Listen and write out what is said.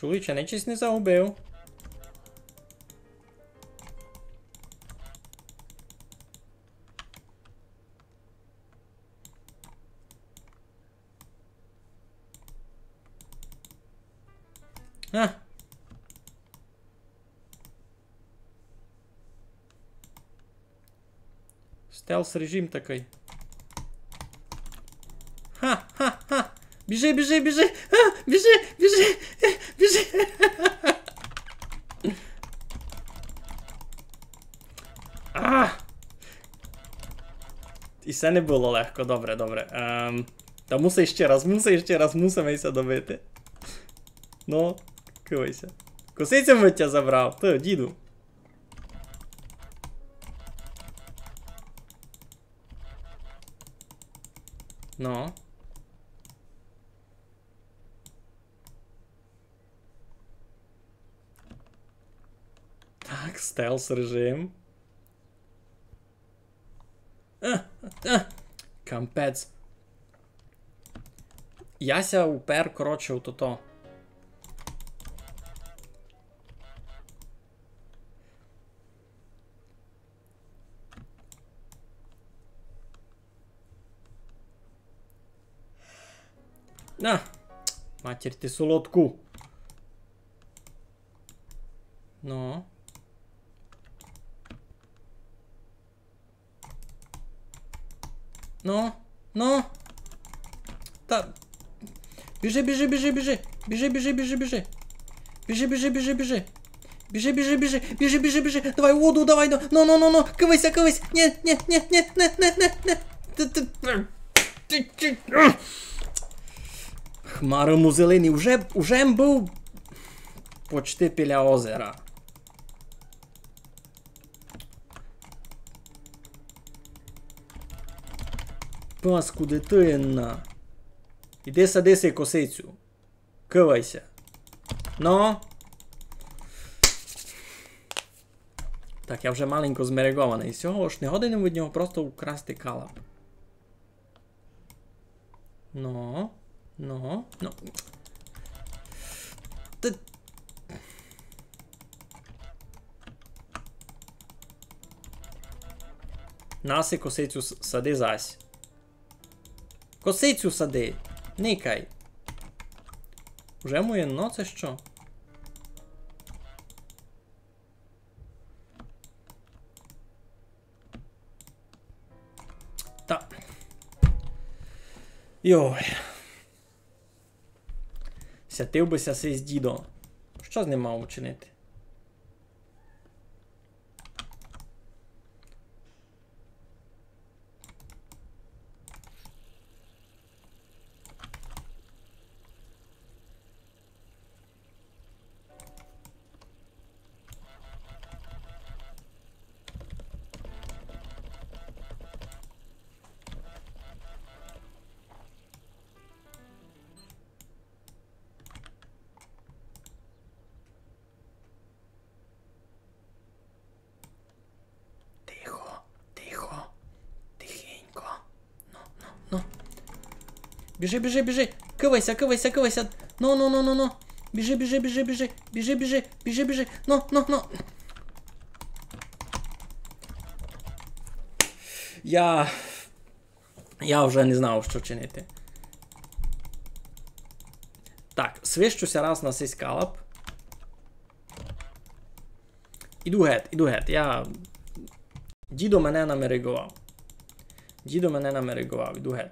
Чоловіче, нечись не загубив. А. Стелс режим такий. Ха-ха-ха! Біжи, біжи, біжи! А, біжи, біжи! Біжи! А! І все не було легко, добре, добре. Та муси ще раз, мусимося добити. Ну, кивайся. Косицю миття забрав, то, діду. Ну. Так, стелс режим. Кампець. Яся упер, коротше, у-то-то. На! Матір ти солодку. Ну. Ну. Ну. Та. Біжи, біжи, біжи, біжи. Біжи, біжи, біжи, біжи. Біжи, біжи, біжи, біжи. Біжи, біжи, біжи. Біжи, біжи, біжи. Давай воду, давай. Ну, ну, ну, ну. Кивися, кивись. Ні, ні, ні, ні, не. Хмарому зелені. Уже був почти біля озера. Паску дитина. Іди садися косицю. Кивайся. Ну. Так, я вже маленько змерегований. Всього ж не годин від нього просто украсти калап. Ну. Ну. Ну. Ти... Наси косицю сади зась. Косицю сади. Никай. Уже моє, ну це що? Та. Йой. Сятив бися сей з дідо. Що з ним мав учинити? Біжи, біжи, біжи. Кивайся, кивайся, кивайся. Ну, ну, ну, ну, ну. Біжи, біжи, біжи, біжи. Біжи, біжи, біжи, біжи. Ну, ну, ну. Я вже не знав, що чинити. Так, свищуся раз на цей скалап. Іду геть. Дідо мене намеригував. Іду геть.